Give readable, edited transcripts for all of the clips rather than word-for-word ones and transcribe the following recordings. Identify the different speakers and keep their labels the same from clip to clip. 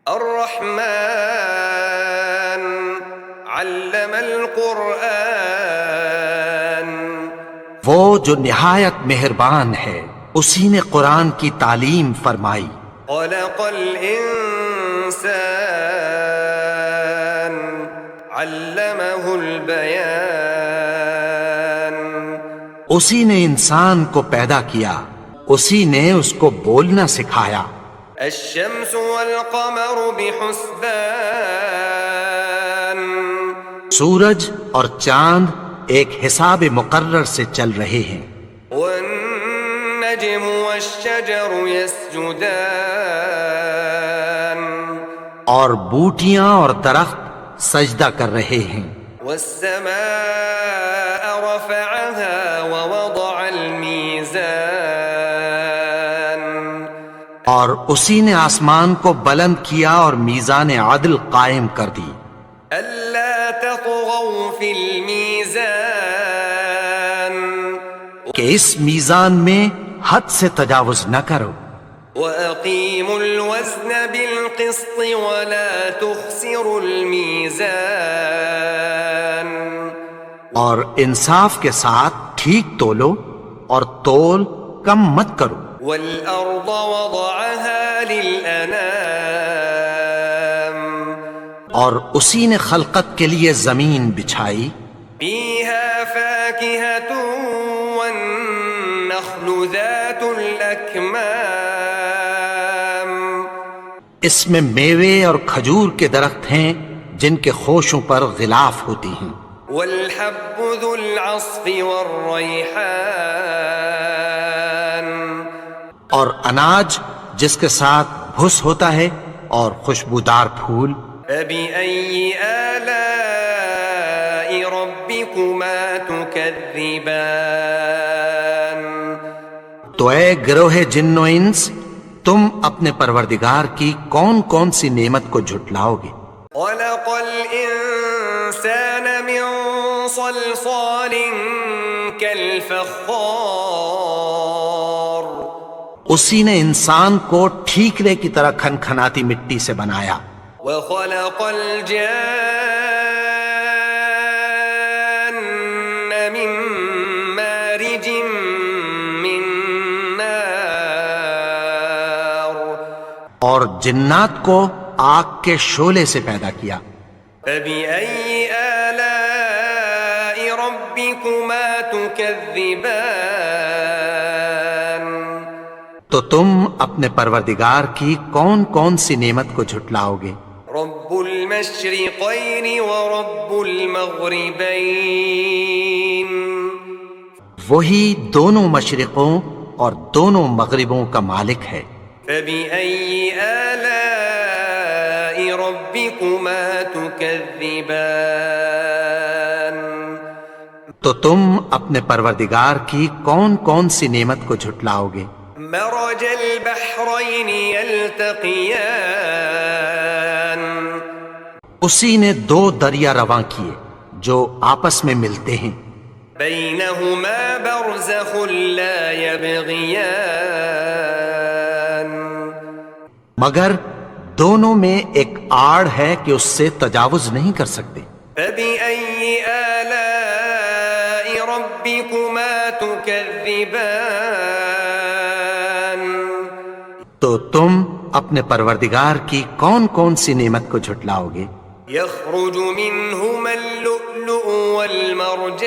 Speaker 1: الرحمن علم القرآن،
Speaker 2: وہ جو نہایت مہربان ہے اسی نے قرآن کی تعلیم فرمائی.
Speaker 1: خلق الانسان علمہ البیان،
Speaker 2: اسی نے انسان کو پیدا کیا، اسی نے اس کو بولنا سکھایا.
Speaker 1: الشمس والقمر بحسبان،
Speaker 2: سورج اور چاند ایک حساب مقرر سے چل رہے ہیں.
Speaker 1: والنجم والشجر يسجدان،
Speaker 2: اور بوٹیاں اور درخت سجدہ کر رہے ہیں.
Speaker 1: والسماء رفعها ووضع الميزان،
Speaker 2: اور اسی نے آسمان کو بلند کیا اور میزان عدل قائم کر دی.
Speaker 1: ألا تطغوا في الميزان،
Speaker 2: کہ اس میزان میں حد سے تجاوز نہ کرو.
Speaker 1: وأقيموا الوزن بالقسط ولا تخسروا الميزان،
Speaker 2: اور انصاف کے ساتھ ٹھیک تولو اور تول کم مت کرو.
Speaker 1: والأرض وضعها للأنام،
Speaker 2: اور اسی نے خلقت کے لیے زمین بچھائی.
Speaker 1: فيها فاكهة والنخل ذات الأكمام،
Speaker 2: اس میں میوے اور کھجور کے درخت ہیں جن کے خوشوں پر غلاف ہوتی ہیں.
Speaker 1: والحب ذو العصف والريحان،
Speaker 2: اور اناج جس کے ساتھ بھس ہوتا ہے اور خوشبودار پھول.
Speaker 1: فبأي آلاء ربكما تكذبان،
Speaker 2: تو اے گروہ جن و انس، تم اپنے پروردگار کی کون کون سی نعمت کو جھٹلاؤ گے.
Speaker 1: خلق الإنسان من صلصال كالفخار،
Speaker 2: اسی نے انسان کو ٹھیکرے کی طرح کھنکھناتی مٹی سے بنایا.
Speaker 1: وخلق الجان من مارج من نار،
Speaker 2: اور جنات کو آگ کے شعلے سے پیدا کیا.
Speaker 1: فبأي آلاء ربكما تكذبان،
Speaker 2: تو تم اپنے پروردگار کی کون کون سی نعمت کو جھٹلاؤ گے.
Speaker 1: رب المشرقين ورب المغربين،
Speaker 2: وہی دونوں مشرقوں اور دونوں مغربوں کا مالک ہے.
Speaker 1: فبأي آلاء ربكما تكذبان،
Speaker 2: تو تم اپنے پروردگار کی کون کون سی نعمت کو جھٹلاؤ گے.
Speaker 1: مرج البحرين يلتقيان،
Speaker 2: اسی نے دو دریا رواں کیے جو آپس میں ملتے ہیں.
Speaker 1: بينهما برزخ لا يبغيان،
Speaker 2: مگر دونوں میں ایک آڑ ہے کہ اس سے تجاوز نہیں کر سکتے.
Speaker 1: فبأي آلاء ربكما تكذبان،
Speaker 2: تو تم اپنے پروردگار کی کون کون سی نعمت کو جھٹلاؤ گے.
Speaker 1: يخرج منهما اللؤلؤ والمرجان،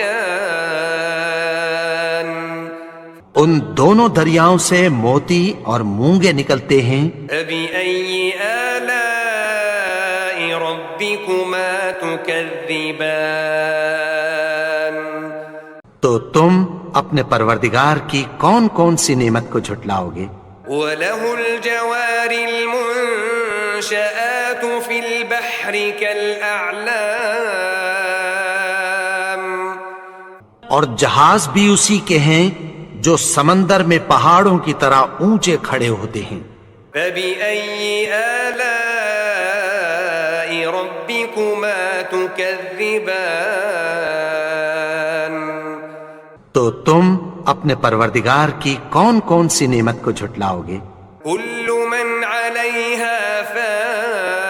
Speaker 2: ان دونوں دریاؤں سے موتی اور مونگے نکلتے ہیں.
Speaker 1: فبأي آلاء ربكما تكذبان،
Speaker 2: تو تم اپنے پروردگار کی کون کون سی نعمت کو جھٹلاؤ گے.
Speaker 1: وله الجوار المنشآت في البحر كالأعلام،
Speaker 2: اور جہاز بھی اسی کے ہیں جو سمندر میں پہاڑوں کی طرح اونچے کھڑے ہوتے ہیں.
Speaker 1: فبأي آلاء ربكما تكذبان،
Speaker 2: تو تم اپنے پروردگار کی کون کون سی نعمت کو جھٹلاؤ گے.
Speaker 1: كل من عليها فان،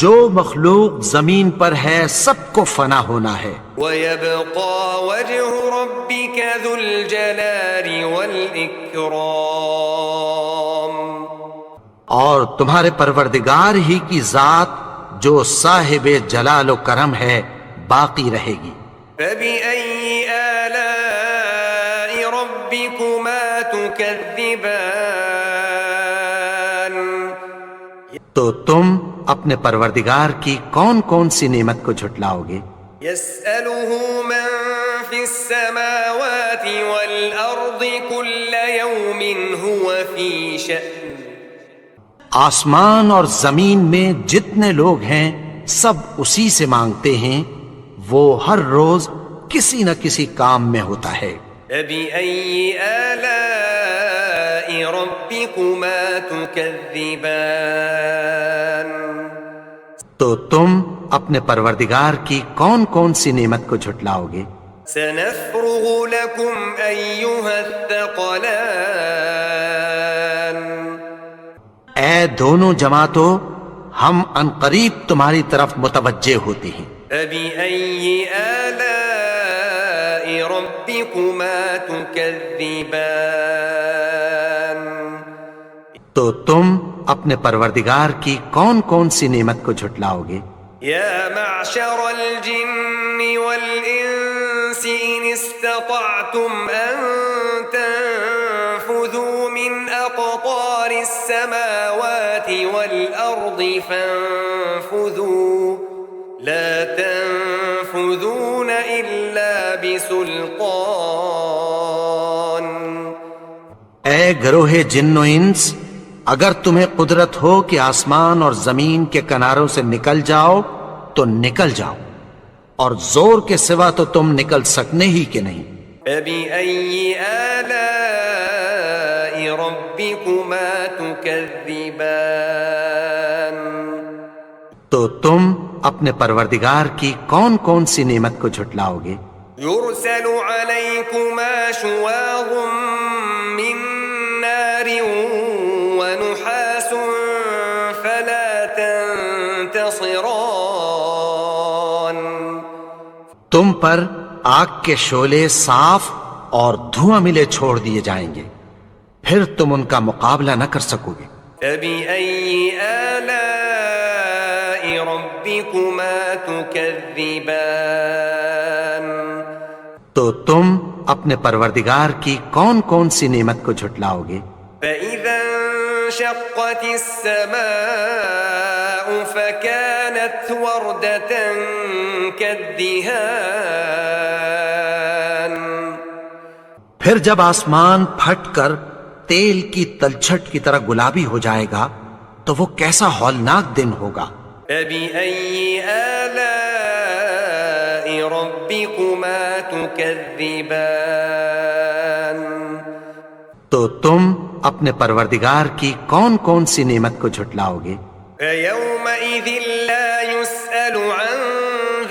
Speaker 2: جو مخلوق زمین پر ہے سب کو فنا ہونا ہے،
Speaker 1: وَيَبْقَى وَجْهُ رَبِّكَ ذُو الْجَلَالِ وَالْإِكْرَامِ،
Speaker 2: اور تمہارے پروردگار ہی کی ذات جو صاحب جلال و کرم ہے باقی رہے گی۔
Speaker 1: فَبِأَيِّ آلَاءِ رَبِّكُمَا تُكَذِّبَانِ،
Speaker 2: تو تم اپنے پروردگار کی کون کون سی نعمت کو جھٹلاؤ گے؟
Speaker 1: يَسْأَلُهُ مَن فِي السَّمَاوَاتِ وَالْأَرْضِ كُلَّ يَوْمٍ هُوَ فِي شَأْنٍ،
Speaker 2: آسمان اور زمین میں جتنے لوگ ہیں سب اسی سے مانگتے ہیں، وہ ہر روز کسی نہ کسی کام میں ہوتا ہے۔
Speaker 1: فَبِأَيِّ آلَاءِ رَبِّكُمَا تُكَذِّبَانِ،
Speaker 2: تو تم اپنے پروردگار کی کون کون سی نعمت کو جھٹلاؤ گے؟
Speaker 1: سَنَفْرُغُ لَكُمْ أَيُّهَ الثَّقَلَانِ،
Speaker 2: اے دونوں جماعتوں، ہم عنقریب تمہاری طرف متوجہ ہوتے ہیں۔
Speaker 1: فَبِأَيِّ آلَاءِ رَبِّكُمَا تُكَذِّبَانِ،
Speaker 2: تو تم اپنے پروردگار کی کون کون سی نعمت کو جھٹلاؤ گے؟
Speaker 1: يَا مَعْشَرَ الْجِنِّ وَالْإِنسِ إِنِ اسْتَطَعْتُمْ أَن تَنفُذُوا مِنْ أَقْطَارِ السَّمَاوَاتِ وَالْأَرْضِ فَانفُذُوا لَا تَنفُذُونَ إِلَّا بِسُلْطَانٍ۔
Speaker 2: اے گروہ جن و انس، اگر تمہیں قدرت ہو کہ آسمان اور زمین کے کناروں سے نکل جاؤ تو نکل جاؤ، اور زور کے سوا تو تم نکل سکنے ہی کہ نہیں۔
Speaker 1: فَبِأَيِّ آلَاءِ رَبِّكُمَا تُكَذِّبَانِ،
Speaker 2: تو تم اپنے پروردگار کی کون کون سی نعمت کو جھٹلاؤ گے؟
Speaker 1: يُرْسَلُ عَلَيْكُمَا شُوَاظٌ مِّن نَّارٍ وَنُحَاسٌ فَلَا تَنتَصِرَانِ،
Speaker 2: تم پر آگ کے شعلے صاف اور دھواں ملے چھوڑ دیے جائیں گے، پھر تم ان کا مقابلہ نہ کر سکو گے۔
Speaker 1: فَبِأَيِّ آلَاءِ رَبِّكُمَا تُكَذِّبَانِ،
Speaker 2: تو تم اپنے پروردگار کی کون کون سی نعمت کو جھٹلاؤ گے؟
Speaker 1: فَإِذَا انشَقَّتِ السَّمَاءُ فَكَانَتْ وَرْدَةً كَالدِّهَانِ،
Speaker 2: پھر جب آسمان پھٹ کر تیل کی تلچھٹ کی طرح گلابی ہو جائے گا تو وہ کیسا ہولناک دن ہوگا۔
Speaker 1: فَبِأَيِّ آلَاءِ رَبِّكُمَا تُكَذِّبَانِ،
Speaker 2: تو تم اپنے پروردگار کی کون کون سی نعمت کو جھٹلاؤ گے؟
Speaker 1: فَيَوْمَئِذٍ لَا يُسْأَلُ عَن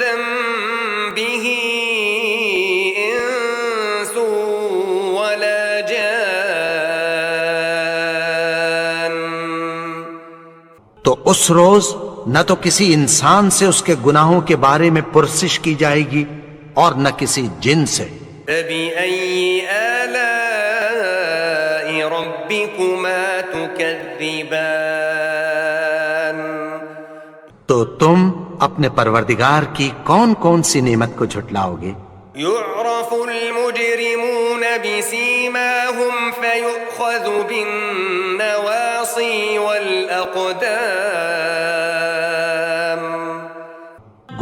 Speaker 1: ذَنبِهِ إِنسٌ وَلَا جَانٌّ،
Speaker 2: تو اس روز نہ تو کسی انسان سے اس کے گناہوں کے بارے میں پرسش کی جائے گی اور نہ کسی جن سے۔
Speaker 1: فَبِأَيِّ آلَاءِ رَبِّكُمَا تُكَذِّبَانِ،
Speaker 2: تو تم اپنے پروردگار کی کون کون سی نعمت کو جھٹلاؤ گے؟
Speaker 1: يُعْرَفُ الْمُجْرِمُونَ بِسِيمَاهُمْ فَيُؤْخَذُ بِالنَّوَاصِي وَالْأَقْدَامِ،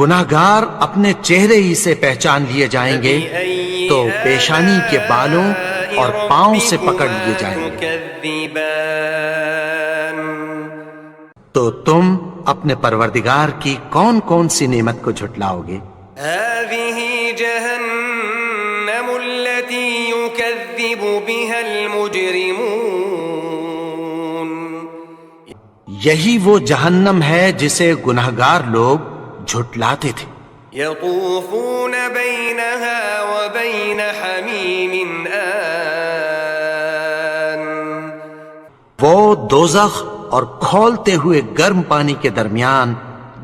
Speaker 2: گناہگار اپنے چہرے ہی سے پہچان لیے جائیں گے تو پیشانی کے بالوں اور پاؤں سے پکڑ لیے جائیں گے۔
Speaker 1: تُكَذِّبَانِ،
Speaker 2: تو تم اپنے پروردگار کی کون کون سی نعمت کو جھٹلاؤ گے؟
Speaker 1: هَذِهِ جَهَنَّمُ الَّتِي يُكَذِّبُ بِهَا الْمُجْرِمُونَ،
Speaker 2: یہی وہ جہنم ہے جسے گناہگار لوگ جھٹلاتے تھے۔
Speaker 1: يَطُوفُونَ بَيْنَهَا وَبَيْنَ حَمِيمٍ آنٍ،
Speaker 2: وہ دوزخ اور کھولتے ہوئے گرم پانی کے درمیان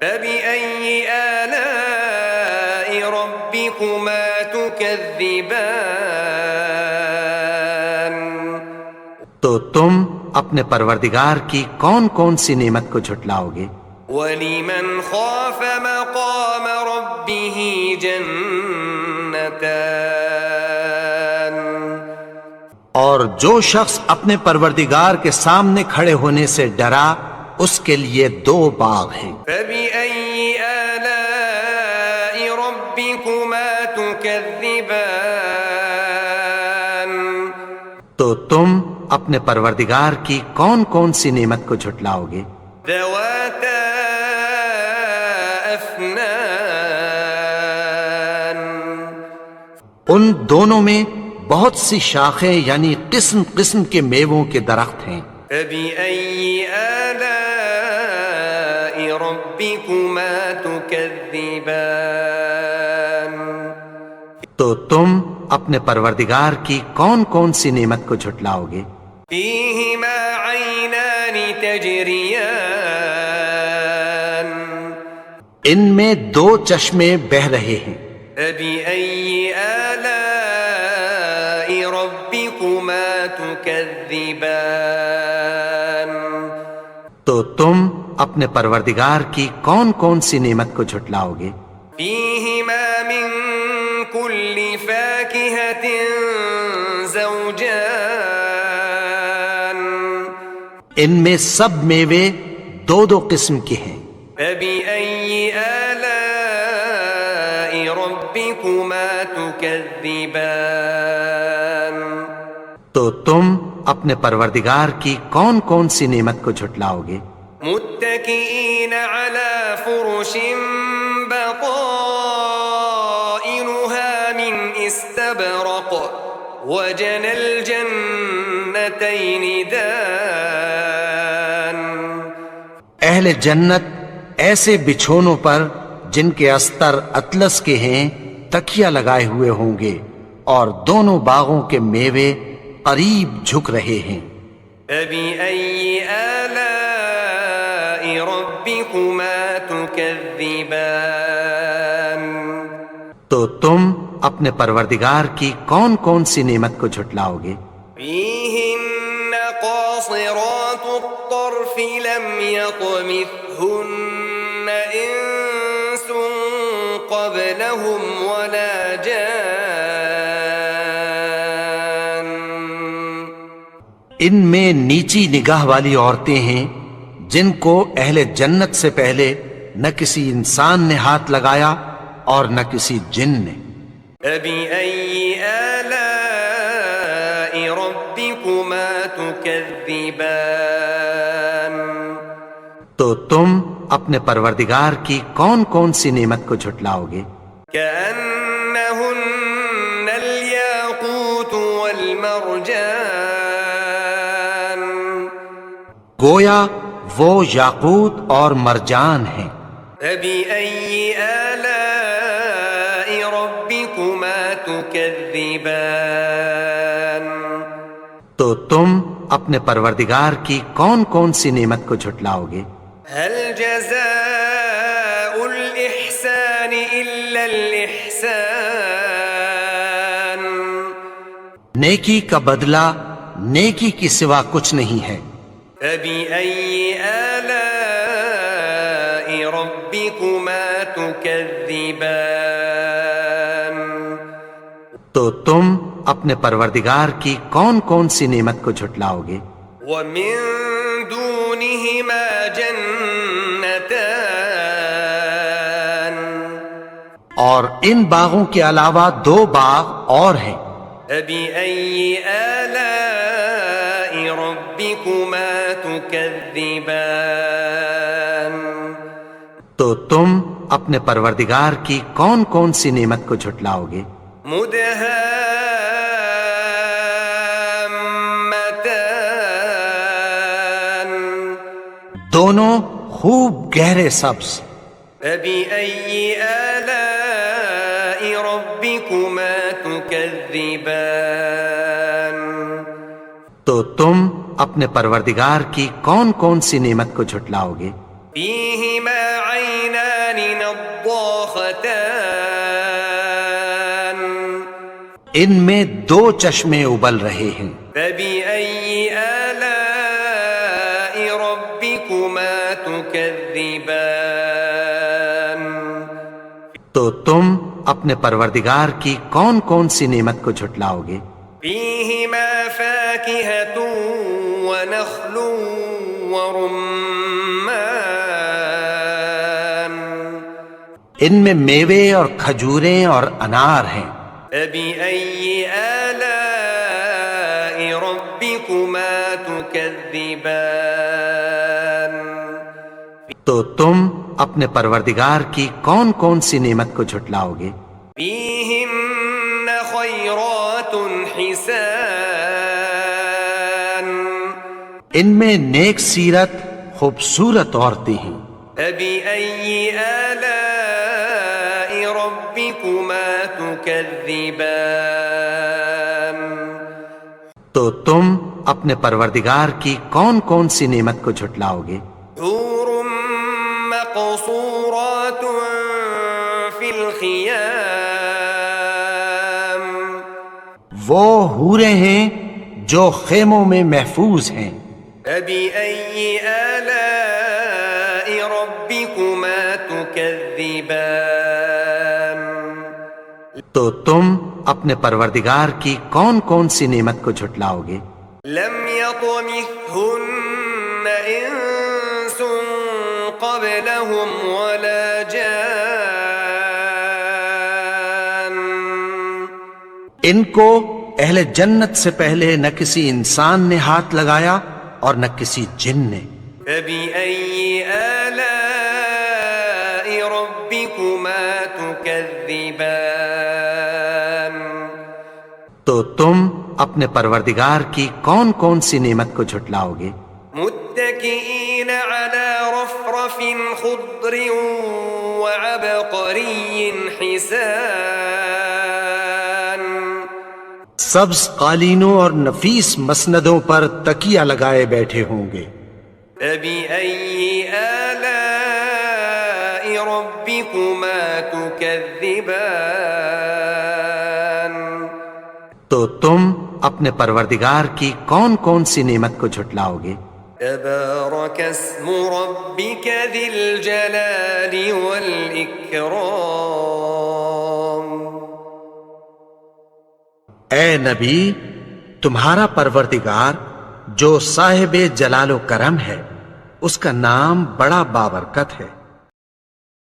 Speaker 1: فبأي آلاء ربكما تكذبان
Speaker 2: تو تم اپنے پروردگار کی کون کون سی نعمت کو جھٹلاؤگے؟
Speaker 1: وَلِمَنْ خَافَ مَقَامَ رَبِّهِ جَنَّتَانِ
Speaker 2: اور جو شخص اپنے پروردگار کے سامنے کھڑے ہونے سے ڈرا اس کے لیے 2 باغ ہیں۔
Speaker 1: فَبِأَيِّ آلَاءِ رَبِّكُمَا تُكَذِّبَانِ
Speaker 2: تو تم اپنے پروردگار کی کون کون سی نعمت کو جھٹلاؤگے؟
Speaker 1: ذَوَاتَا أَفْنَانٍ
Speaker 2: ان دونوں میں بہت سی شاخیں یعنی قسم قسم کے میووں کے درخت ہیں۔
Speaker 1: فَبِأَيِّ آلَاءِ رَبِّكُمَا تُكَذِّبَانِ
Speaker 2: تو تم اپنے پروردگار کی کون کون سی نعمت کو جھٹلاؤگے؟
Speaker 1: فِيهِمَا عَيْنَانِ تَجْرِيَانِ
Speaker 2: ان میں 2 چشمے بہہ رہے ہیں۔
Speaker 1: فَبِأَيِّ آلَاءِ رَبِّكُمَا تُكَذِّبَانِ
Speaker 2: تو تم اپنے پروردگار کی کون کون سی نعمت کو جھٹلاؤگے؟
Speaker 1: فِيهِمَا مِن كُلِّ فَاكِهَةٍ زَوْجَانِ
Speaker 2: ان میں سب میوے 2 قسم کے ہیں۔
Speaker 1: فَبِأَيِّ آلَاءِ رَبِّكُمَا تُكَذِّبَانِ
Speaker 2: تو تم اپنے پروردگار کی کون کون سی نعمت کو جھٹلاؤگے؟
Speaker 1: متكئين على فرش بطائنها من استبرق وجنى الجنتين دان
Speaker 2: اہل جنت ایسے بچھونوں پر جن کے استر اطلس کے ہیں تکیہ لگائے ہوئے ہوں گے اور دونوں باغوں کے میوے قریب جھک رہے ہیں۔
Speaker 1: فبأي آلاء ربكما تكذبان
Speaker 2: تو تم اپنے پروردگار کی کون کون سی نعمت کو جھٹلاؤگے؟
Speaker 1: فيهن قاصرات الطرف لم يطمثهن إنس قبلهم ولا جان
Speaker 2: ان میں نیچی نگاہ والی عورتیں ہیں جن کو اہل جنت سے پہلے نہ کسی انسان نے ہاتھ لگایا اور نہ کسی جن نے۔
Speaker 1: فبأي آلاء ربكما تكذبان
Speaker 2: تو تم اپنے پروردگار کی کون کون سی نعمت کو جھٹلاؤگے؟
Speaker 1: كأنهن الياقوت والمرجان
Speaker 2: گویا وہ یاقوت اور مرجان ہیں۔
Speaker 1: فبأي آلاء ربكما تكذبان
Speaker 2: تو تم اپنے پروردگار کی کون کون سی نعمت کو جھٹلاؤگے؟
Speaker 1: هل جزاء الإحسان إلا الإحسان
Speaker 2: نیکی کا بدلہ نیکی کی سوا کچھ نہیں ہے۔
Speaker 1: فبأي آلاء ربكما تكذبان
Speaker 2: تو تم اپنے پروردگار کی کون کون سی نعمت کو جھٹلاؤگے؟
Speaker 1: ومن دونهما جنتان
Speaker 2: اور ان باغوں کے علاوہ 2 باغ اور ہیں۔
Speaker 1: فبأي آلاء ربكما تكذبان
Speaker 2: تو تم اپنے پروردگار کی کون کون سی نعمت کو جھٹلاؤگے؟
Speaker 1: مدهامتان
Speaker 2: دونوں خوب گہرے سبز۔
Speaker 1: فبأي آلاء ربكما تكذبان
Speaker 2: تو تم اپنے پروردگار کی کون کون سی نعمت کو جھٹلاؤگے؟
Speaker 1: فيهما عينان نضاختان
Speaker 2: ان میں دو چشمے ابل رہے ہیں.
Speaker 1: فبأي آلاء ربكما تكذبان
Speaker 2: تو تم اپنے پروردگار کی کون کون سی نعمت کو جھٹلاؤ گے؟
Speaker 1: فيهما فاكهة ونخل ورمان
Speaker 2: ان میں میوے اور کھجوریں اور انار ہیں.
Speaker 1: فبأي آلاء ربكما تكذبان
Speaker 2: تو تم اپنے پروردگار کی کون کون سی نعمت کو جھٹلاؤ گے؟
Speaker 1: فيهن خيرات حسان
Speaker 2: ان میں نیک سیرت خوبصورت عورتیں ہیں.
Speaker 1: فبأي آلاء ربكما تكذبان
Speaker 2: تو تم اپنے پروردگار کی کون کون سی نعمت کو جھٹلاؤ گے؟
Speaker 1: حور مقصورات في الخيام
Speaker 2: وہ حوریں ہیں جو خیموں میں محفوظ ہیں.
Speaker 1: فبأي آلاء ربكما تكذبان
Speaker 2: تو تم اپنے پروردگار کی کون کون سی نعمت کو جھٹلاؤ گے؟
Speaker 1: لم يطمثهن انس قبلهم ولا جان
Speaker 2: ان کو اہل جنت سے پہلے نہ کسی انسان نے ہاتھ لگایا اور نہ کسی جن نے.
Speaker 1: فبأي آلاء ربكما تكذبان
Speaker 2: تو تم اپنے پروردگار کی کون کون سی نعمت کو جھٹلاؤ گے؟
Speaker 1: متكئين على رفرف خضر وعبقري حسان
Speaker 2: سبز قالینوں اور نفیس مسندوں پر تکیہ لگائے بیٹھے ہوں گے.
Speaker 1: فبأي آلاء ربكما تكذبان
Speaker 2: تو تم اپنے پروردگار کی کون کون سی نعمت کو جھٹلاؤ گے؟
Speaker 1: تبارك اسم ربك ذي الجلال والإكرام
Speaker 2: اے نبی، تمہارا پروردگار جو صاحب جلال و کرم ہے، اس کا نام بڑا بابرکت ہے.